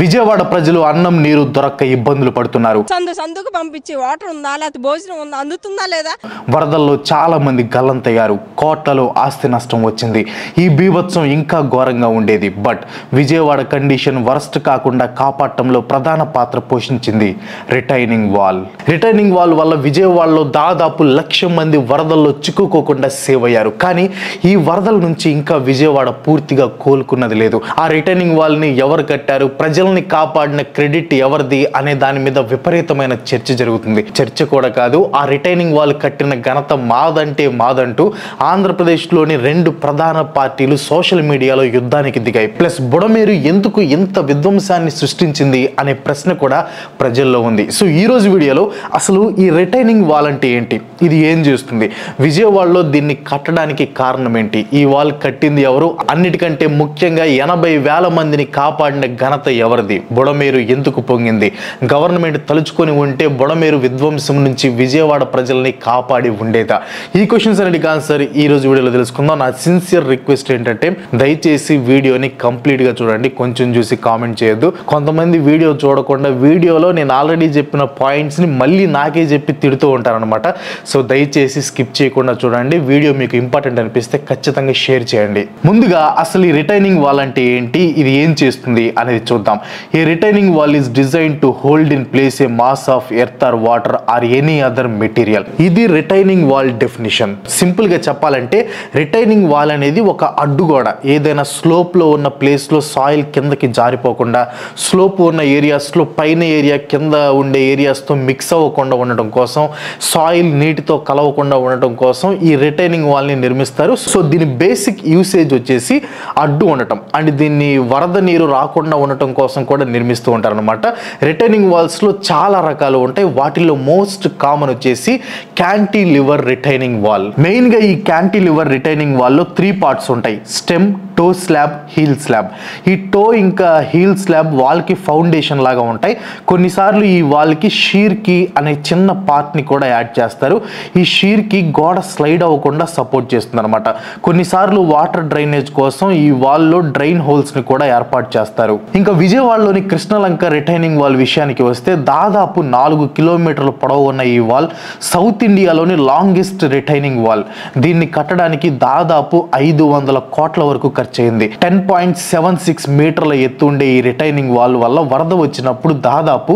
విజయవాడ ప్రజలు అన్నం నీరు దొరక్క ఇబ్బందులు పడుతున్నారు. సందుకు పంపించి వాటర్ ఉందా లేకపోతే భోజనం ఉందా అందుతుందా లేదా? వరదల్లో చాలా మంది గల్లంతయ్యారు. కోట్లలో ఆస్తి నష్టం వచ్చింది. ఈ బీభత్సం ఇంకా ఘోరంగా ఉండేది. బట్ విజయవాడ కండిషన్ వరస్ట్ కాకుండా కాపాడటంలో ప్రధాన పాత్ర పోషించింది రిటైనింగ్ వాల్. రిటైనింగ్ వాల్ వల్ల విజయవాడలో దాదాపు 1,00,000 మంది వరదల్లో చిక్కుకోకుండా సేవ్ అయ్యారు. కానీ ఈ వరదల నుంచి ఇంకా విజయవాడ పూర్తిగా కోలుకున్నది లేదు. ఆ రిటైనింగ్ వాల్ ని ఎవరు కట్టారు, ప్రజల్ని కాపాడిన క్రెడిట్ ఎవరిది అనే దాని మీద విపరీతమైన చర్చ జరుగుతుంది. చర్చ కూడా కాదు, ఆ రిటైనింగ్ వాల్ కట్టిన ఘనత మాదంటే మాదంటూ ఆంధ్రప్రదేశ్లోని 2 ప్రధాన పార్టీలు సోషల్ మీడియాలో యుద్ధానికి దిగాయి. ప్లస్ బుడమేరు ఎందుకు ఇంత విధ్వంసాన్ని సృష్టించింది అనే ప్రశ్న కూడా ప్రజల్లో ఉంది. సో ఈ రోజు వీడియోలో అసలు ఈ రిటైనింగ్ వాల్ అంటే ఏంటి, ఇది ఏం చేస్తుంది, విజయవాడలో దీన్ని కట్టడానికి కారణం ఏంటి, ఈ వాల్ కట్టింది ఎవరు, అన్నిటికంటే ముఖ్యంగా 80,000 మందిని కాపాడిన ఘనత ఎవరిది, బుడమేరు ఎందుకు పొంగింది, గవర్నమెంట్ తలుచుకొని ఉంటే బుడమేరు విధ్వంసం నుంచి విజయవాడ ప్రజల్ని కాపాడి ఉండేదా, ఈ క్వశ్చన్స్ అన్నిటికీ ఆన్సర్ ఈ రోజు వీడియోలో తెలుసుకుందాం. నా సిన్సియర్ రిక్వెస్ట్ ఏంటంటే దయచేసి వీడియోని కంప్లీట్ గా చూడండి, కొంచెం చూసి కామెంట్ చేయొద్దు. కొంతమంది వీడియో చూడకుండా వీడియోలో నేను ఆల్రెడీ చెప్పిన పాయింట్స్ ని మళ్ళీ నాకే చెప్పి తిడుతూ ఉంటారనమాట. సో దయచేసి స్కిప్ చేయకుండా చూడండి. వీడియో మీకు ఇంపార్టెంట్ అనిపిస్తే ఖచ్చితంగా షేర్ చేయండి. ముందుగా అసలు ఈ రిటైనింగ్ వాల్ అంటే ఏంటి, ఇది ఏం చేస్తుంది అనేది చూద్దాం. ఈ retaining wall is design to hold in place a mass of earth or water or any other material. ఇది రిటైనింగ్ వాల్ డెఫినిషన్. సింపుల్ గా చెప్పాలంటే రిటైనింగ్ వాల్ అనేది ఒక అడ్డుగోడ. ఏదైనా స్లోప్ లో ఉన్న ప్లేస్ లో సాయిల్ కిందకి జారిపోకుండా, స్లోప్ ఉన్న ఏరియాస్ లో పైన ఏరియా కింద ఉండే ఏరియాస్ తో మిక్స్ అవ్వకుండా ఉండటం కోసం, సాయిల్ నీటితో కలవకుండా ఉండటం కోసం ఈ రిటైనింగ్ వాల్ ని నిర్మిస్తారు. సో దీని బేసిక్ యూసేజ్ వచ్చేసి అడ్డు ఉండటం అండ్ దీన్ని వరద నీరు రాకుండా ఉండటం కోసం కూడా నిర్మిస్తూ ఉంటారు అనమాట. రిటైనింగ్ వాల్స్ లో చాలా రకాలు ఉంటాయి. వాటిల్లో మోస్ట్ కామన్ వచ్చేసి క్యాంటిలివర్ రిటైనింగ్ వాల్. మెయిన్ గా ఈ క్యాంటిలివర్ రిటైనింగ్ వాల్ లో 3 పార్ట్స్ ఉంటాయి: stem, to slab, heal slab. ఈ టో ఇంకా హీల్ స్లాబ్ వాల్ కి ఫౌండేషన్ లాగా ఉంటాయి. కొన్నిసార్లు ఈ వాల్ కి షీర్ కి అనే చిన్న పార్ట్ ని కూడా యాడ్ చేస్తారు. ఈ షీర్ కి గోడ స్లైడ్ అవ్వకుండా సపోర్ట్ చేస్తుంది అనమాట. కొన్నిసార్లు వాటర్ డ్రైనేజ్ కోసం ఈ వాల్ లో డ్రైన్ హోల్స్ ని కూడా ఏర్పాటు చేస్తారు. ఇంకా విజయవాడలోని కృష్ణలంక రిటైనింగ్ వాల్ విషయానికి వస్తే దాదాపు 4 కిలోమీటర్ల పొడవు ఉన్న ఈ వాల్ సౌత్ ఇండియాలోని లాంగెస్ట్ రిటైనింగ్ వాల్. దీన్ని కట్టడానికి దాదాపు 500 కోట్ల వరకు ఖర్చయింది. 10.76 మీటర్ల ఎత్తు ఉండే ఈ రిటైనింగ్ వాల్ వల్ల వరద వచ్చినప్పుడు దాదాపు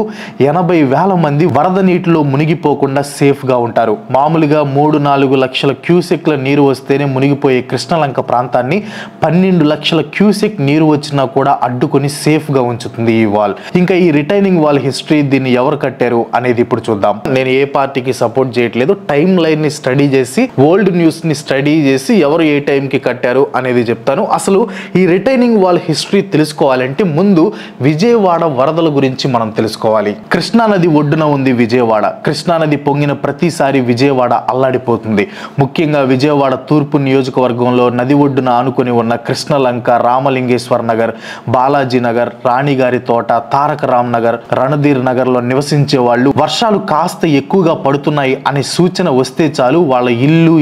80,000 మంది వరద నీటిలో మునిగిపోకుండా సేఫ్ గా ఉంటారు. మామూలుగా 3-4 లక్షల క్యూసెక్ల నీరు వస్తేనే మునిగిపోయే కృష్ణలంక ప్రాంతాన్ని 12 లక్షల క్యూసెక్ నీరు వచ్చినా కూడా అడ్డుకొని సేఫ్ గా ఉంచుతుంది ఈ వాల్. ఇంకా ఈ రిటైనింగ్ వాల్ హిస్టరీ, దీన్ని ఎవరు కట్టారు అనేది ఇప్పుడు చూద్దాం. నేను ఏ పార్టీకి సపోర్ట్ చేయట్లేదు, టైం లైన్ ని స్టడీ చేసి, ఓల్డ్ న్యూస్ ని స్టడీ చేసి ఎవరు ఏ టైం కి కట్టారు అనేది చెప్తాను. అసలు ఈ రిటైనింగ్ వాల్ హిస్టరీ తెలుసుకోవాలంటే ముందు విజయవాడ వరదల గురించి మనం తెలుసుకోవాలి. కృష్ణానది ఒడ్డున ఉంది విజయవాడ. కృష్ణానది పొంగిన ప్రతిసారి విజయవాడ అల్లాడిపోతుంది. ముఖ్యంగా విజయవాడ తూర్పు నియోజకవర్గంలో నది ఒడ్డున ఆనుకొని ఉన్న కృష్ణలంక, రామలింగేశ్వర నగర్, బాలాజీ నగర్, రాణిగారి తోట, తారక రామ్ నగర్, రణధీర్ నగర్ లో నివసించే వాళ్ళు వర్షాలు కాస్త ఎక్కువగా పడుతున్నాయి అనే సూచన వస్తే చాలు వాళ్ళ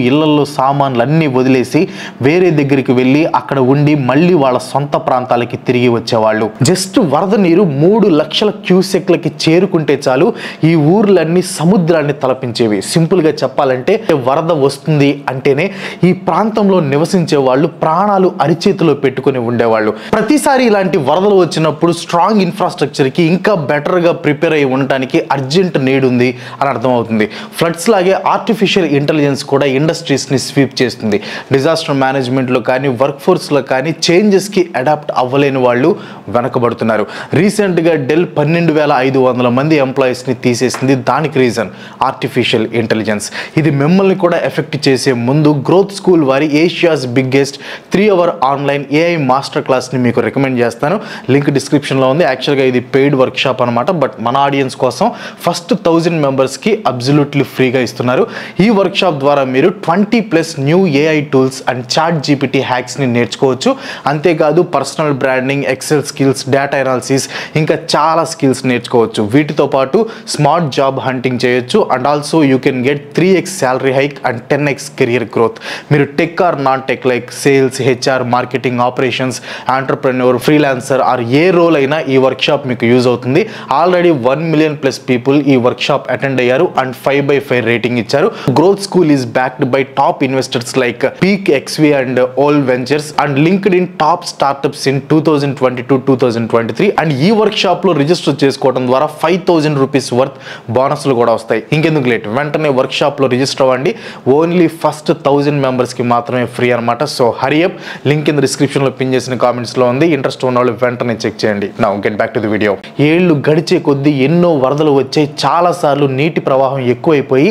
ఇళ్లలో సామాన్లన్నీ వదిలేసి వేరే దగ్గరికి వెళ్ళి అక్కడ ఉండి మళ్ళీ వాళ్ళ సొంత ప్రాంతాలకి తిరిగి వచ్చేవాళ్ళు. జస్ట్ వరద నీరు 3 లక్షల క్యూసెక్లకి చేరుకుంటే చాలు ఈ ఊర్లన్నీ సముద్రాన్ని తలపించేవి. సింపుల్ గా చెప్పాలంటే వరద వస్తుంది అంటేనే ఈ ప్రాంతంలో నివసించే వాళ్ళు ప్రాణాలు అరిచేతిలో పెట్టుకుని ఉండేవాళ్ళు. ప్రతిసారి ఇలాంటి వరదలు వచ్చినప్పుడు స్ట్రాంగ్ ఇన్ఫ్రాస్ట్రక్చర్ కి ఇంకా బెటర్ గా ప్రిపేర్ అయి ఉండటానికి అర్జెంట్ నీడ్ ఉంది అని అర్థమవుతుంది. ఫ్లడ్స్ లాగే ఆర్టిఫిషియల్ ఇంటెలిజెన్స్ కూడా ఇండస్ట్రీస్ ని స్వీప్ చేస్తుంది. డిజాస్టర్ మేనేజ్మెంట్ లో కానీ, వర్క్ ఫోర్స్ లో కానీ చేంజెస్ కి అడాప్ట్ అవ్వలేని వాళ్ళు వెనకబడుతున్నారు. రీసెంట్ గా డెల్ 12,500 మంది ఎంప్లాయీస్ ని తీసేసింది. దానికి రీజన్ ఆర్టిఫిషియల్ ఇంటెలిజెన్స్. ఇది మిమ్మల్ని కూడా ఎఫెక్ట్ చేసే ముందు గ్రోత్ స్కూల్ వారి Asia's biggest 3-hour online AI master class ని మీకు రికమెండ్ చేస్తాను. లింక్ డిస్క్రిప్షన్ లో ఉంది. యాక్చువల్గా ఇది పెయిడ్ వర్క్ షాప్ అనమాట. బట్ మన ఆడియన్స్ కోసం ఫస్ట్ 1000 మెంబర్స్ కి అబ్సల్యూట్లీ ఫ్రీగా ఇస్తున్నారు. ఈ వర్క్ షాప్ ద్వారా మీరు 20+ new AI tools and chat GPT hacks ని నేర్చుకోవచ్చు. నేర్చుకోవచ్చు. అంతేకాదు personal branding, Excel skills, data analysis, ఇంకా చాలా స్కిల్స్ నేర్చుకోవచ్చు. వీటితో పాటు స్మార్ట్ జాబ్ హంటింగ్ చేయొచ్చు. And also you can get 3x salary hike and 10x career growth. మీరు tech or non tech like sales, HR, marketing, operations, entrepreneur, freelancer or a role అయినా ఈ workshop మీకు use అవుతుంది. Already 1 million+ people ఈ workshop attend అయ్యారు and 5/5 rating ఇచ్చారు. Growth School is backed by top investors like Peak, XV and Owl Ventures and LinkedIn top startups in 2022-2023. And ఈ workshop లో register చేసుకోవడం ద్వారా 5,000 rupees worth బోనస్లు కూడా వస్తాయి. ఇంకెందుకు లేట్, వెంటనే వర్క్షాప్ లో రిజిస్టర్ అవ్వండి. ఓన్లీ ఫస్ట్ 1000 మెంబర్స్ కి మాత్రమే ఫ్రీ అనమాట. సో హరీ అప్, లింక్ కింద డిస్క్రిప్షన్ లో పిన్ చేసిన కామెంట్స్ లో ఉంది. ఇంట్రెస్ట్ ఉన్న వాళ్ళు వెంటనే చెక్ చేయండి. Now get back to the video. ఏళ్లు గడిచే కొద్దీ ఎన్నో వరదలు వచ్చాయి. చాలా సార్లు నీటి ప్రవాహం ఎక్కువైపోయి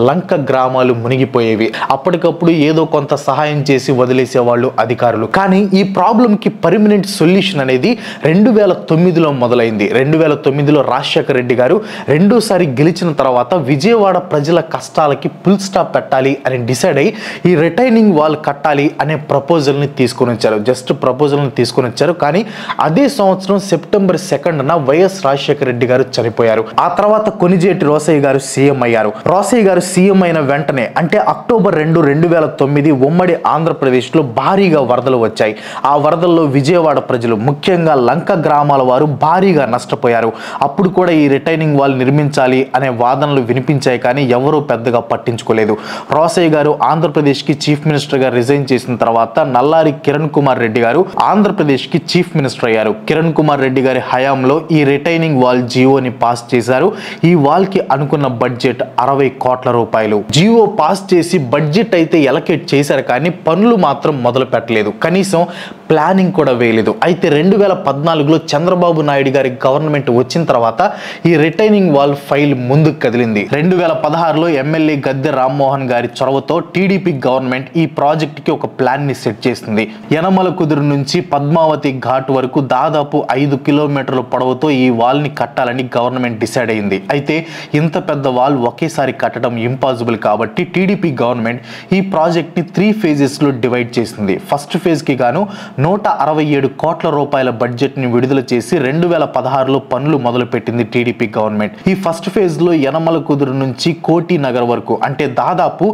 లంక గ్రామాలు మునిగిపోయేవి. అప్పటికప్పుడు ఏదో కొంత సహాయం చేసి వదిలేసే వాళ్ళు అధికారులు. కానీ ఈ ప్రాబ్లం కి పర్మనెంట్ సొల్యూషన్ అనేది 2009లో మొదలైంది. 2009లో రాజశేఖర రెడ్డి గారు రెండోసారి గెలిచిన తర్వాత విజయవాడ ప్రజల కష్టాలకి ఫుల్ స్టాప్ పెట్టాలి అని డిసైడ్ అయ్యి ఈ రిటైనింగ్ వాల్ కట్టాలి అనే ప్రపోజల్ని తీసుకొని వచ్చారు. జస్ట్ ప్రపోజల్ని తీసుకొని వచ్చారు. కానీ అదే సంవత్సరం సెప్టెంబర్ 2న వైఎస్ రాజశేఖర రెడ్డి గారు చనిపోయారు. ఆ తర్వాత కొనిజేటి రోసయ్య గారు సీఎం అయ్యారు. రోసయ్య గారు సీఎం అయిన వెంటనే అంటే అక్టోబర్ 2, 2009 ఉమ్మడి ఆంధ్రప్రదేశ్ లో భారీగా వరదలు వచ్చాయి. ఆ వరదల్లో విజయవాడ ప్రజలు, ముఖ్యంగా లంక గ్రామాల వారు భారీగా నష్టపోయారు. అప్పుడు కూడా ఈ రిటైనింగ్ వాల్ నిర్మించాలి అనే వాదనలు వినిపించాయి. కానీ ఎవరూ పెద్దగా పట్టించుకోలేదు. రోసయ్య గారు ఆంధ్రప్రదేశ్ కి చీఫ్ మినిస్టర్ గా రిజైన్ చేసిన తర్వాత నల్లారి కిరణ్ కుమార్ రెడ్డి గారు ఆంధ్రప్రదేశ్ కి చీఫ్ మినిస్టర్ అయ్యారు. కిరణ్ కుమార్ రెడ్డి గారి హయాంలో ఈ రిటైనింగ్ వాల్ జియోని పాస్ చేశారు. ఈ వాల్ కి అనుకున్న బడ్జెట్ 60 కోట్ల రూపాయలు. జియో పాస్ చేసి బడ్జెట్ అయితే ఎలకేట్ చేశారు కానీ పనులు మాత్రం మొదలు పెట్టలేదు. కనీసం ప్లానింగ్ కూడా వేయలేదు. అయితే 2014లో చంద్రబాబు నాయుడు గారి గవర్నమెంట్ వచ్చిన తర్వాత ఈ రిటైనింగ్ వాల్ ఫైల్ ముందుకు కదిలింది. 2016లో ఎమ్మెల్యే గద్దె రామ్మోహన్ గారి చొరవతో టీడీపీ గవర్నమెంట్ ఈ ప్రాజెక్ట్ కి ఒక ప్లాన్ ని సెట్ చేసింది. యనమల కుదురు నుంచి పద్మావతి ఘాట్ వరకు దాదాపు 5 కిలోమీటర్ల పొడవుతో ఈ వాల్ ని కట్టాలని గవర్నమెంట్ డిసైడ్ అయింది. అయితే ఇంత పెద్ద వాల్ ఒకేసారి కట్టడం ఇంపాసిబుల్ కాబట్టి టీడీపీ గవర్నమెంట్ ఈ ప్రాజెక్ట్ ని 3 phases లో డివైడ్ చేసింది. ఫస్ట్ ఫేజ్ కి గాను 167 కోట్ల రూపాయల బడ్జెట్ ని విడుదల చేసి 2016లో పనులు మొదలు పెట్టింది టీడీపీ గవర్నమెంట్. ఈ ఫస్ట్ ఫేజ్ లో యనమల కుదురు నుంచి కోటి నగర్ వరకు అంటే దాదాపు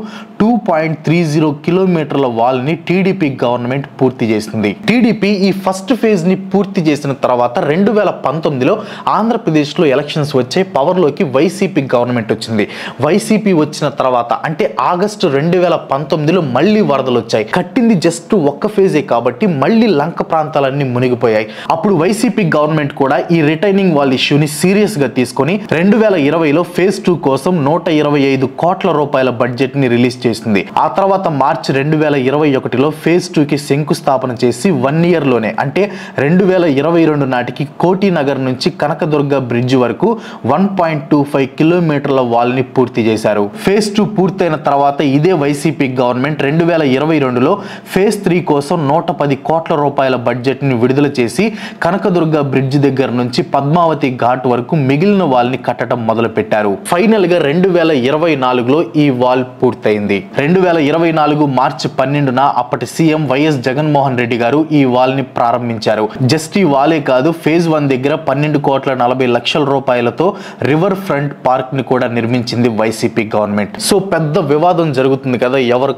2.30 కిలోమీటర్ల వాల్ ని టీడీపీ గవర్నమెంట్ పూర్తి చేసింది. టీడీపీ ఈ ఫస్ట్ ఫేజ్ ని పూర్తి చేసిన తర్వాత 2019లో ఆంధ్రప్రదేశ్ లో ఎలక్షన్స్ వచ్చే పవర్ లోకి వైసీపీ గవర్నమెంట్ వచ్చింది. వైసీపీ వచ్చిన తర్వాత అంటే ఆగస్టు 2019లో మళ్ళీ వరదలు వచ్చాయి. కట్టింది జస్ట్ ఒక్క ఫేజే కాబట్టి మళ్ళీ లంక ప్రాంతాలన్నీ మునిగిపోయాయి. అప్పుడు వైసీపీ గవర్నమెంట్ కూడా ఈ రిటైనింగ్ వాల్ ఇష్యూని సీరియస్ గా తీసుకొని 2020లో ఫేజ్ 2 కోసం 125 కోట్ల రూపాయల బడ్జెట్ ని రిలీజ్ చేసింది. ఆ తర్వాత మార్చి 2021లో ఫేజ్ 2 కి శంకుస్థాపన చేసి 1 year లోనే అంటే 2022 నాటికి కోటి నగర్ నుంచి కనకదుర్గ బ్రిడ్జ్ వరకు 1.25 కిలోమీటర్ల వాల్ ని పూర్తి చేశారు. ఫేజ్ 2 పూర్తయిన తర్వాత ఇదే వైసీపీ గవర్నమెంట్ 2022లో ఫేజ్ 3 కోసం 110 కోట్ల రూపాయల బడ్జెట్ ని విడుదల చేసి కనకదుర్గ బ్రిడ్జ్ దగ్గర నుంచి పద్మావతి ఘాట్ వరకు మిగిలిన వాల్ ని కట్టడం మొదలు పెట్టారు. ఫైనల్ గా 2024లో ఈ వాల్ పూర్తయింది. 2024 మార్చి 12న అప్పటి సీఎం వైఎస్ జగన్మోహన్ రెడ్డి గారు ఈ వాల్ ని ప్రారంభించారు. జస్ట్ ఈ వాలే కాదు, ఫేజ్ 1 దగ్గర 12,40,00,000 రూపాయలతో రివర్ ఫ్రంట్ పార్క్ ని కూడా నిర్మించింది వైసీపీ గవర్నమెంట్. సో పెద్ద వివాదం జరుగుతుంది కదా, ఎవరు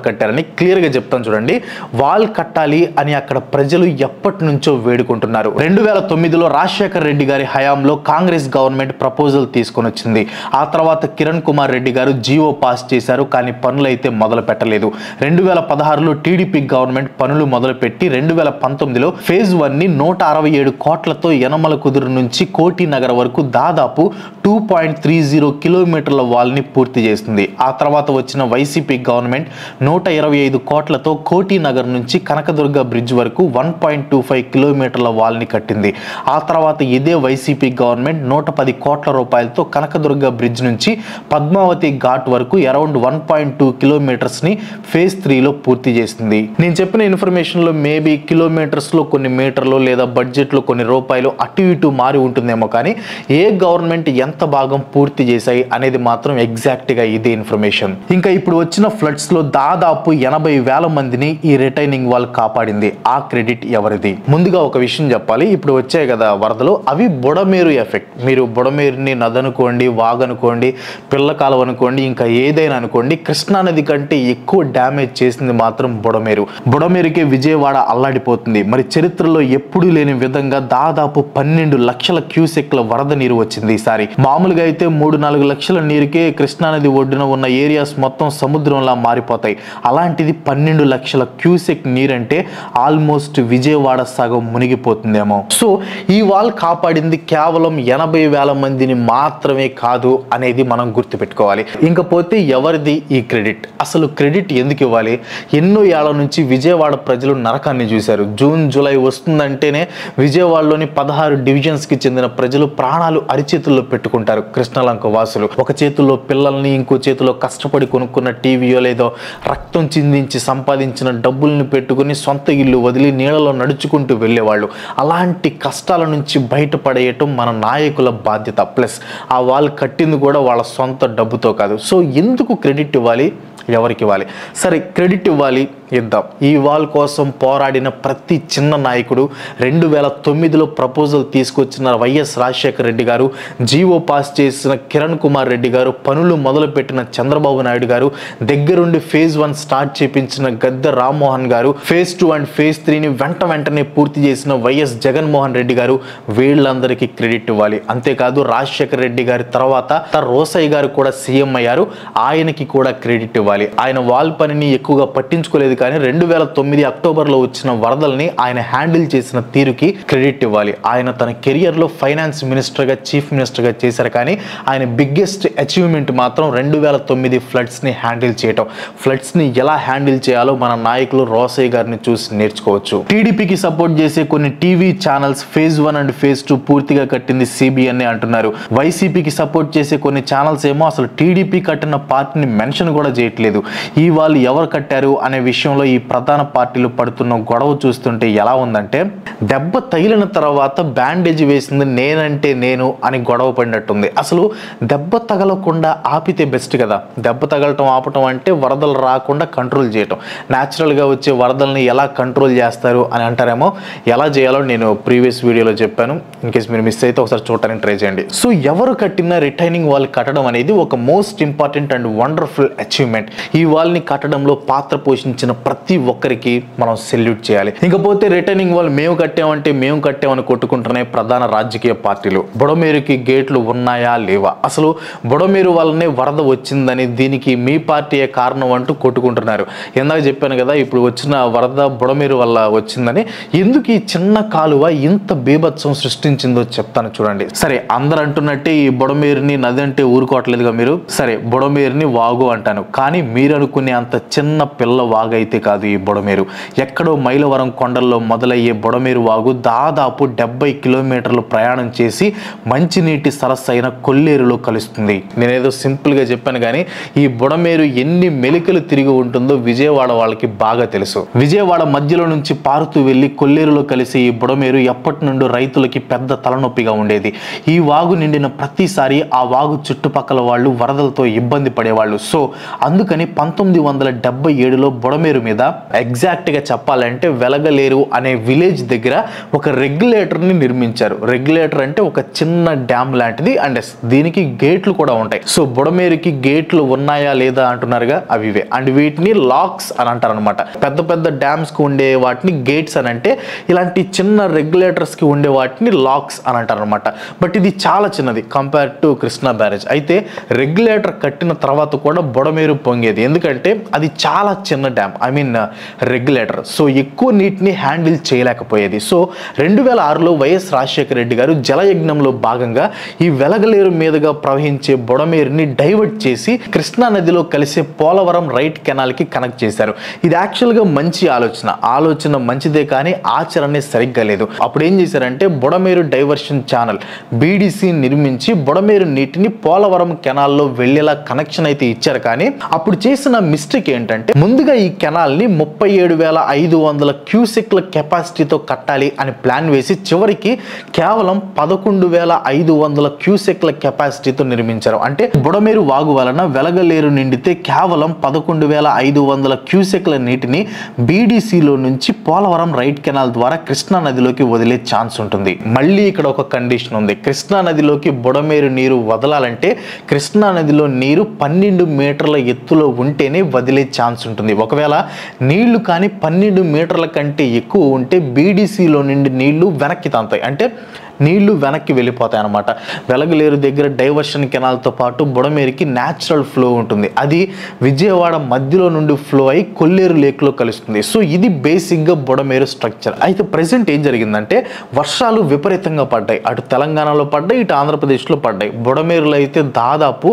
కట్టారని క్లియర్ గా చెప్తాను చూడండి. వాల్ కట్టాలి అని అక్కడ ప్రజలు ఎప్పటి నుంచో వేడుకుంటున్నారు. 2009లో రాజశేఖర రెడ్డి గారి హయాంలో కాంగ్రెస్ గవర్నమెంట్ ప్రపోజల్ తీసుకొని వచ్చింది. ఆ తర్వాత కిరణ్ కుమార్ రెడ్డి గారు జియో పాస్ చేశారు కానీ పనులు అయితే మొదలు పెట్టలేదు. 2016లో టీడీపీ గవర్నమెంట్ పనులు మొదలు పెట్టి 2019లో ఫేజ్ 1 ని 167 కోట్లతో యనమల కుదురు నుంచి కోటి నగర్ వరకు దాదాపు 2.30 కిలోమీటర్ల వాల్ ని పూర్తి చేసింది. ఆ తర్వాత వచ్చిన వైసీపీ గవర్నమెంట్ 125 కోట్లతో కోటి నగర్ నుంచి కనకదుర్గ బ్రిడ్జ్ వరకు 1.25 కిలోమీటర్ల వాల్ ని కట్టింది. ఆ తర్వాత ఇదే వైసీపీ గవర్నమెంట్ 110 కోట్ల రూపాయలతో కనకదుర్గ బ్రిడ్జ్ నుంచి పద్మావతి ఘాట్ వరకు అరౌండ్ 1.2 కిలోమీటర్స్ని ఫేజ్ 3లో పూర్తి చేసింది. నేను చెప్పిన ఇన్ఫర్మేషన్లో మేబీ కిలోమీటర్స్లో కొన్ని మీటర్లు లేదా బడ్జెట్లో కొన్ని రూపాయలు అటు ఇటు మారి ఉంటుందేమో, కానీ ఏ గవర్నమెంట్ ఎంత భాగం పూర్తి చేశాయి అనేది మాత్రం ఎగ్జాక్ట్గా ఇదే ఇన్ఫర్మేషన్. ఇంకా ఇప్పుడు వచ్చిన ఫ్లడ్స్లో దాదాపు 80,000 మందిని ఈ రిటైనింగ్ వాల్ కాపాడింది. ఆ క్రెడిట్ ఎవరిది? ముందుగా ఒక విషయం చెప్పాలి. ఇప్పుడు వచ్చాయి కదా వరదలు, అవి బుడమేరు ఎఫెక్ట్. మీరు బుడమేరుని నదనుకోండి, వాగనుకోండి, పిల్ల కాలువ అనుకోండి, ఇంకా ఏదైనా అనుకోండి, కృష్ణానది కంటే ఎక్కువ డ్యామేజ్ చేసింది మాత్రం బుడమేరు. బుడమేరుకే విజయవాడ అల్లాడిపోతుంది. మరి చరిత్రలో ఎప్పుడూ లేని విధంగా దాదాపు 12 లక్షల క్యూసెక్ల వరద నీరు వచ్చింది ఈసారి. మామూలుగా అయితే 3-4 లక్షల నీరుకే కృష్ణానది ఒడ్డున ఉన్న ఏరియాస్ మొత్తం సముద్రంలా మారిపోతాయి. అలాంటిది 12 లక్షల క్యూసెక్ నీరంటే ఆల్మోస్ట్ విజయవాడ సగం మునిగిపోతుందేమో. సో ఈ వాల్ కాపాడింది కేవలం 80,000 మందిని మాత్రమే కాదు అనేది మనం గుర్తుపెట్టుకోవాలి. ఇంకపోతే ఎవరిది ఈ క్రెడిట్? అసలు క్రెడిట్ ఎందుకు ఇవ్వాలి? ఎన్నో ఏళ్ల నుంచి విజయవాడ ప్రజలు నరకాన్ని చూశారు. జూన్ జూలై వస్తుందంటేనే విజయవాడలోని 16 డివిజన్స్కి చెందిన ప్రజలు ప్రాణాలు అరిచేతుల్లో పెట్టుకుంటారు. కృష్ణలంక వాసులు ఒక చేతుల్లో పిల్లల్ని, ఇంకో చేతిలో కష్టపడి కొనుక్కున్న టీవీయో లేదో రక్తం చిందించి సంపాదించిన డబ్బుల్ని పెట్టుకుని సొంత ఇల్లు వదిలి నీళ్ళలో నడుచుకుంటూ వెళ్ళేవాళ్ళు. అలాంటి కష్టాల నుంచి బయటపడేయటం మన నాయకుల బాధ్యత. ప్లస్ ఆ వాళ్ళు కట్టింది కూడా వాళ్ళ సొంత డబ్బుతో కాదు. సో ఎందుకు క్రెడిట్ ఇవ్వాలి? ఎవరికి ఇవ్వాలి? సరే, క్రెడిట్ ఇవ్వాలి, ఇద్దాం. ఈ వాల్ కోసం పోరాడిన ప్రతి చిన్న నాయకుడు, 2009లో ప్రపోజల్ తీసుకొచ్చిన వైఎస్ రాజశేఖర రెడ్డి గారు, జీవో పాస్ చేసిన కిరణ్ కుమార్ రెడ్డి గారు, పనులు మొదలుపెట్టిన చంద్రబాబు నాయుడు గారు, దగ్గరుండి ఫేజ్ 1 స్టార్ట్ చేపించిన గద్దె రామ్మోహన్ గారు, ఫేజ్ 2 అండ్ ఫేజ్ 3ని వెంటనే పూర్తి చేసిన వైఎస్ జగన్మోహన్ రెడ్డి గారు, వీళ్ళందరికీ క్రెడిట్ ఇవ్వాలి. అంతేకాదు రాజశేఖర రెడ్డి గారి తర్వాత రోసయ్య గారు కూడా సీఎం అయ్యారు, ఆయనకి కూడా క్రెడిట్ ఇవ్వాలి. ఆయన వాల్ పనిని ఎక్కువగా పట్టించుకోలేదు, కానీ 2009 అక్టోబర్లో వచ్చిన వరదల్ని ఆయన హ్యాండిల్ చేసిన తీరుకి క్రెడిట్ ఇవ్వాలి. ఆయన తన కెరియర్లో ఫైనాన్స్ మినిస్టర్గా, చీఫ్ మినిస్టర్గా చేశారు, కానీ ఆయన బిగ్గెస్ట్ అచీవ్మెంట్ మాత్రం 2009 ఫ్లడ్స్ని హ్యాండిల్ చేయటం. ఫ్లడ్స్ని ఎలా హ్యాండిల్ చేయాలో మన నాయకులు రోసయ్య గారిని చూసి నేర్చుకోవచ్చు. టీడీపీకి సపోర్ట్ చేసే కొన్ని TV channels phase 1 and phase 2 పూర్తిగా కట్టింది సిబిఎన్ అంటున్నారు. వైసీపీకి సపోర్ట్ చేసే కొన్ని ఛానల్స్ ఏమో అసలు టీడీపీ కట్టిన పార్టీని మెన్షన్ కూడా చేయట్లేదు. ఈ వాళ్ళు ఎవరు కట్టారు అనే విషయంలో ఈ ప్రధాన పార్టీలు పడుతున్న గొడవ చూస్తుంటే ఎలా ఉందంటే, దెబ్బ తగిలిన తర్వాత బ్యాండేజ్ వేసింది నేనంటే నేను అని గొడవ పడినట్టుంది. అసలు దెబ్బ తగలకుండా ఆపితే బెస్ట్ కదా. దెబ్బ తగలటం ఆపటం అంటే వరదలు రాకుండా కంట్రోల్ చేయటం. న్యాచురల్గా వచ్చే వరదల్ని ఎలా కంట్రోల్ చేస్తారు అని అంటారేమో. ఎలా చేయాలో నేను ప్రీవియస్ వీడియోలో చెప్పాను. ఇన్కేస్ మీరు మిస్ అయితే ఒకసారి చూడటానికి ట్రై చేయండి. సో ఎవరు కట్టిన రిటైనింగ్ వాల్ కట్టడం అనేది ఒక most important and wonderful achievement. ఈ వాల్ని కట్టడంలో పాత్ర పోషించిన ప్రతి ఒక్కరికి మనం సెల్యూట్ చేయాలి. ఇకపోతే రిటైనింగ్ వాల్ మేము కట్టామని కొట్టుకుంటున్నాయి ప్రధాన రాజకీయ పార్టీలు. బుడమేరుకి గేట్లు ఉన్నాయా లేవా? అసలు బుడమేరు వల్లనే వరద వచ్చిందని, దీనికి మీ పార్టీయే కారణం అంటూ కొట్టుకుంటున్నారు. ఇందాక చెప్పాను కదా, ఇప్పుడు వచ్చిన వరద బుడమేరు వల్ల వచ్చిందని. ఎందుకు ఈ చిన్న కాలువ ఇంత బీభత్సం సృష్టించిందో చెప్తాను చూడండి. సరే, అందరు అంటున్నట్టే ఈ బుడమేరుని నది అంటే ఊరుకోవట్లేదుగా మీరు. సరే, బుడమేరుని వాగు అంటాను, కానీ మీరు అనుకునే అంత చిన్న పిల్ల వాగు అయితే కాదు ఈ బుడమేరు. ఎక్కడో మైలవరం కొండల్లో మొదలయ్యే బుడమేరు వాగు దాదాపు 70 కిలోమీటర్లు ప్రయాణం చేసి మంచినీటి సరస్సు అయిన కొల్లేరులో కలుస్తుంది. నేనేదో సింపుల్గా చెప్పాను, కానీ ఈ బుడమేరు ఎన్ని మెలికలు తిరిగి ఉంటుందో విజయవాడ వాళ్ళకి బాగా తెలుసు. విజయవాడ మధ్యలో నుంచి పారుతూ వెళ్ళి కొల్లేరులో కలిసి ఈ బుడమేరు ఎప్పటి నుండో రైతులకి పెద్ద తలనొప్పిగా ఉండేది. ఈ వాగు నిండిన ప్రతిసారి ఆ వాగు చుట్టుపక్కల వాళ్ళు వరదలతో ఇబ్బంది పడేవాళ్ళు. సో అందుకని 1977లో బుడమేరు మీద ఎగ్జాక్ట్గా చెప్పాలంటే వెలగలేరు అనే విలేజ్ దగ్గర ఒక రెగ్యులేటర్ని నిర్మించారు. రెగ్యులేటర్ అంటే ఒక చిన్న డ్యామ్ లాంటిది, అండ్ దీనికి గేట్లు కూడా ఉంటాయి. సో బుడమేరుకి గేట్లు ఉన్నాయా లేదా అంటున్నారుగా, అవివే. అండ్ వీటిని లాక్స్ అని అంటారు అనమాట. పెద్ద పెద్ద డ్యామ్స్కి ఉండే వాటిని గేట్స్ అని అంటే, ఇలాంటి చిన్న రెగ్యులేటర్స్కి ఉండే వాటిని లాక్స్ అని అంటారు అనమాట. బట్ ఇది చాలా చిన్నది కంపేర్ టు కృష్ణా బ్యారేజ్. అయితే రెగ్యులేటర్ కట్టిన తర్వాత కూడా బుడమేరు పొంగేది, ఎందుకంటే అది చాలా చిన్న dam, I mean regulator. So ఎక్కువ నీటిని హ్యాండిల్ చేయలేకపోయేది. సో 2006లో వైఎస్ రాజశేఖర రెడ్డి గారు జలయజ్ఞంలో భాగంగా ఈ వెలగలేరు మీదుగా ప్రవహించే బుడమేరుని డైవర్ట్ చేసి కృష్ణా నదిలో కలిసే పోలవరం రైట్ కెనాల్కి కనెక్ట్ చేశారు. ఇది యాక్చువల్గా మంచి ఆలోచన మంచిదే, కానీ ఆచరణ సరిగ్గా లేదు. అప్పుడు ఏం చేశారంటే బుడమేరు డైవర్షన్ ఛానల్ BDC నిర్మించి బుడమేరు నీటిని పోలవరం కెనాల్లో వెళ్ళేలా కనెక్షన్ అయితే ఇచ్చారు, కానీ అప్పుడు చేసిన మిస్టేక్ ఏంటంటే ముందుగా ఈ కెనాల్ ని 37,500 క్యూసెక్ల కెపాసిటీతో కట్టాలి అని ప్లాన్ వేసి చివరికి కేవలం 11,500 క్యూసెక్ల కెపాసిటీతో నిర్మించారు. అంటే బుడమేరు వాగు వలన వెలగలేరు నిండితే కేవలం 11,500 క్యూసెక్ల నీటిని బీడీసీలో నుంచి పోలవరం రైట్ కెనాల్ ద్వారా కృష్ణా నదిలోకి వదిలే ఛాన్స్ ఉంటుంది. మళ్ళీ ఇక్కడ ఒక కండిషన్ ఉంది. కృష్ణా నదిలోకి బుడమేరు నీరు వదలాలంటే కృష్ణా నదిలో నీరు 12 మీటర్ల ఎత్తులో ఉంటేనే వదిలే ఛాన్స్ ఉంటుంది. ఒకవేళ నీళ్లు కానీ 12 మీటర్ల కంటే ఎక్కువ ఉంటే బీడీసీలో నుండి నీళ్లు వెనక్కి తాంతాయి. అంటే నీళ్లు వెనక్కి వెళ్ళిపోతాయి అన్నమాట. వెలగలేరు దగ్గర డైవర్షన్ కెనాల్తో పాటు బుడమేరుకి న్యాచురల్ ఫ్లో ఉంటుంది. అది విజయవాడ మధ్యలో నుండి ఫ్లో అయి కొల్లేరు లేక్లో కలుస్తుంది. సో ఇది బేసిక్గా బుడమేరు స్ట్రక్చర్. అయితే ప్రెసెంట్ ఏం జరిగిందంటే వర్షాలు విపరీతంగా పడ్డాయి. అటు తెలంగాణలో పడ్డాయి, ఇటు ఆంధ్రప్రదేశ్లో పడ్డాయి. బుడమేరులో అయితే దాదాపు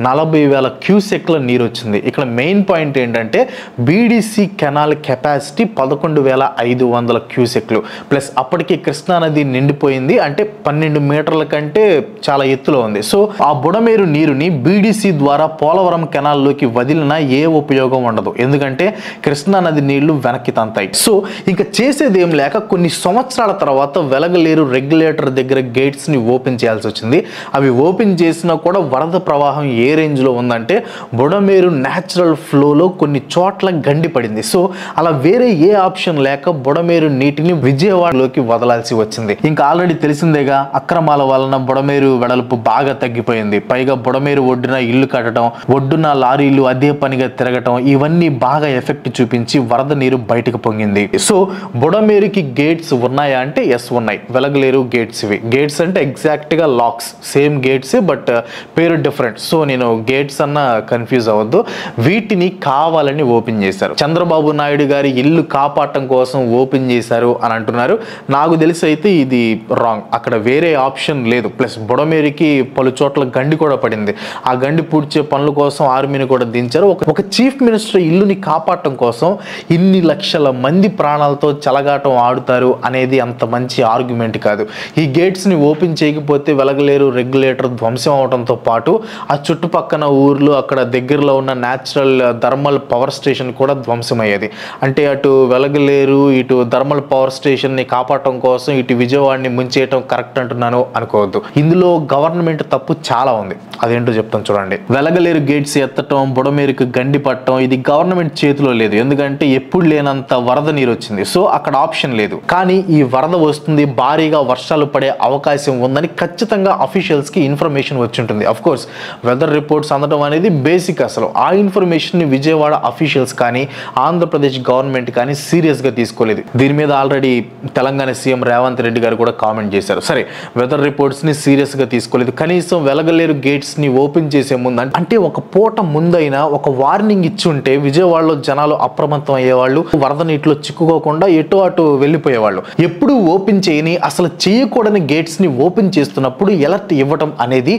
40,000 క్యూసెక్ల నీరు వచ్చింది. ఇక్కడ మెయిన్ పాయింట్ ఏంటంటే బీడీసీ కెనాల్ కెపాసిటీ 11,500 క్యూసెక్లు ప్లస్ అప్పటికి కృష్ణానది నిండిపోయింది. అంటే 12 మీటర్ల కంటే చాలా ఎత్తులో ఉంది. సో ఆ బుడమేరు నీరుని బీడీసీ ద్వారా పోలవరం కెనాల్లోకి వదిలినా ఏ ఉపయోగం ఉండదు. ఎందుకంటే కృష్ణా నది నీళ్లు వెనక్కి తంతాయి. సో ఇంకా చేసేది ఏం లేక కొన్ని సంవత్సరాల తర్వాత వెలగలేరు రెగ్యులేటర్ దగ్గర గేట్స్ ని ఓపెన్ చేయాల్సి వచ్చింది. అవి ఓపెన్ చేసినా కూడా వరద ప్రవాహం ఏ రేంజ్ లో ఉందంటే బుడమేరు న్యాచురల్ ఫ్లోలో కొన్ని చోట్ల గండి పడింది. సో అలా వేరే ఏ ఆప్షన్ లేక బుడమేరు నీటిని విజయవాడలోకి వదలాల్సి వచ్చింది. ఇంకా ఆల్రెడీ తెలిసిందేగా అక్రమాల వలన బుడమేరు వెడల్పు బాగా తగ్గిపోయింది. పైగా బుడమేరు ఒడ్డున ఇల్లు కట్టడం, ఒడ్డున లారీలు అదే పనిగా తిరగటం ఇవన్నీ బాగా ఎఫెక్ట్ చూపించి వరద నీరు బయటకు పొంగింది. సో బుడమేరుకి గేట్స్ ఉన్నాయా అంటే ఎస్ ఉన్నాయి. వెలగలేరు గేట్స్ ఇవి. గేట్స్ అంటే ఎగ్జాక్ట్ గా లాక్స్ సేమ్ గేట్స్ బట్ పేరు డిఫరెంట్. సో నేను గేట్స్ అన్న కన్ఫ్యూజ్ అవ్వద్దు. వీటిని కావాలని ఓపెన్ చేశారు. చంద్రబాబు నాయుడు గారి ఇల్లు కాపాడటం కోసం ఓపెన్ చేశారు అని అంటున్నారు. నాకు తెలిసి అయితే ఇది రాంగ్. అక్కడ వేరే ఆప్షన్ లేదు. ప్లస్ బుడమేరుకి పలు చోట్ల గండి కూడా పడింది. ఆ గండి పూడ్చే పనుల కోసం ఆర్మీని కూడా దించారు. ఒక చీఫ్ మినిస్టర్ ఇల్లుని కాపాడటం కోసం ఇన్ని లక్షల మంది ప్రాణాలతో చెలగాటం ఆడుతారు అనేది అంత మంచి ఆర్గ్యుమెంట్ కాదు. ఈ గేట్స్ ని ఓపెన్ చేయకపోతే వెలగలేరు రెగ్యులేటర్ ధ్వంసం అవడంతో పాటు ఆ చుట్టుపక్కన ఊర్లు అక్కడ దగ్గరలో ఉన్న న్యాచురల్ థర్మల్ పవర్ స్టేషన్ కూడా ధ్వంసమయ్యేది. అంటే అటు వెలగలేరు ఇటు థర్మల్ పవర్ స్టేషన్ ని కాపాడటం కోసం ఇటు విజయవాడని ముంచేయటం కరెక్ట్ అంటున్నాను అనుకోవద్దు. ఇందులో గవర్నమెంట్ తప్పు చాలా ఉంది. అదేంటో చెప్తాను చూడండి. వెలగలేరు గేట్స్ ఎత్తటం, బుడమేరుకు గండి పట్టడం ఇది గవర్నమెంట్ చేతిలో లేదు. ఎందుకంటే ఎప్పుడు లేనంత వరద నీరు వచ్చింది. సో అక్కడ ఆప్షన్ లేదు. కానీ ఈ వరద వస్తుంది, భారీగా వర్షాలు పడే అవకాశం ఉందని ఖచ్చితంగా అఫీషియల్స్ కి ఇన్ఫర్మేషన్ వచ్చి ఉంటుంది. అఫ్ కోర్స్ వెదర్ రిపోర్ట్స్ అందడం అనేది బేసిక్. అసలు ఆ ఇన్ఫర్మేషన్ ని విజయవాడ అఫీషియల్స్ కానీ ఆంధ్రప్రదేశ్ గవర్నమెంట్ కానీ సీరియస్ గా తీసుకోలేదు. దీని మీద ఆల్రెడీ తెలంగాణ సీఎం రేవంత్ రెడ్డి గారు కూడా కామెంట్ చేశారు. సరే వెదర్ రిపోర్ట్స్ ని సీరియస్ గా తీసుకోలేదు. కనీసం వెలగలేరు గేట్స్ ని ఓపెన్ చేసే ముందు అంటే ఒక పూట ముందైనా ఒక వార్నింగ్ ఇచ్చి ఉంటే విజయవాడలో జనాలు అప్రమత్తం అయ్యేవాళ్ళు, వరద నీటిలో చిక్కుకోకుండా ఎటు అటు వెళ్ళిపోయేవాళ్ళు. ఎప్పుడు ఓపెన్ చేయని అసలు చేయకూడని గేట్స్ ని ఓపెన్ చేస్తున్నప్పుడు ఎలర్ట్ ఇవ్వడం అనేది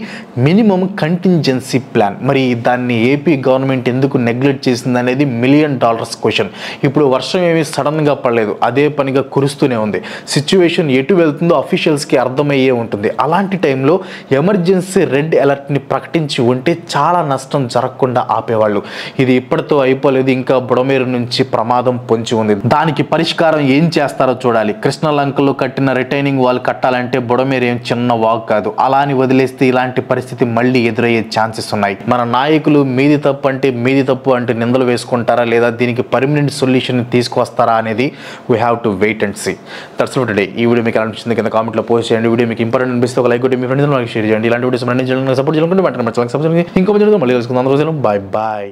మినిమం కంటింజెన్సీ ప్లాన్. మరి దాన్ని ఏపీ గవర్నమెంట్ ఎందుకు నెగ్లెక్ట్ చేసింది అనేది $1 మిలియన్ క్వశ్చన్. ఇప్పుడు వర్షం ఏమీ సడన్ గా పడలేదు, అదే పనిగా కురుస్తూనే ఉంది. సిచ్యువేషన్ ఎటు వెళ్తుందో అఫీషియల్స్ కి అర్థమయ్యే ఉంటుంది. అలాంటి టైంలో ఎమర్జెన్సీ రెడ్ అలర్ట్ ని ప్రకటించి ఉంటే చాలా నష్టం జరగకుండా ఆపేవాళ్ళు. ఇది ఇప్పటితో అయిపోలేదు. ఇంకా బుడమేరు నుంచి ప్రమాదం పొంచి ఉంది. దానికి పరిష్కారం ఏం చేస్తారో చూడాలి. కృష్ణలంకలో కట్టిన రిటైనింగ్ వాల్ కట్టాలంటే బుడమేరు ఏం చిన్న వాక్ కాదు. అలా అని వదిలేస్తే ఇలాంటి పరిస్థితి మళ్ళీ ఎదురయ్యే ఛాన్సెస్ ఉన్నాయి. మన నాయకులు మీది తప్పు అంటే నిందలు వేసుకుంటారా లేదా దీనికి పర్మనెంట్ సొల్యూషన్ తీసుకొస్తారా అనేది we have to wait and see. That's what today. ఈ వీడియో మీకు ఎలా అనిపించింది కింద కామెంట్ లో పోస్ట్ చేయండి. వీడియో మీకు ఇంపార్టెంట్ అనిపిస్తే ఒక లైక్ కొట్టి మీ ఫ్రెండ్స్ షేర్ చేయండి. ఇలాంటి వీడియోస్ సపోర్ట్ చేయాలనుకుంటే ఇంకో బాయ్ బాయ్.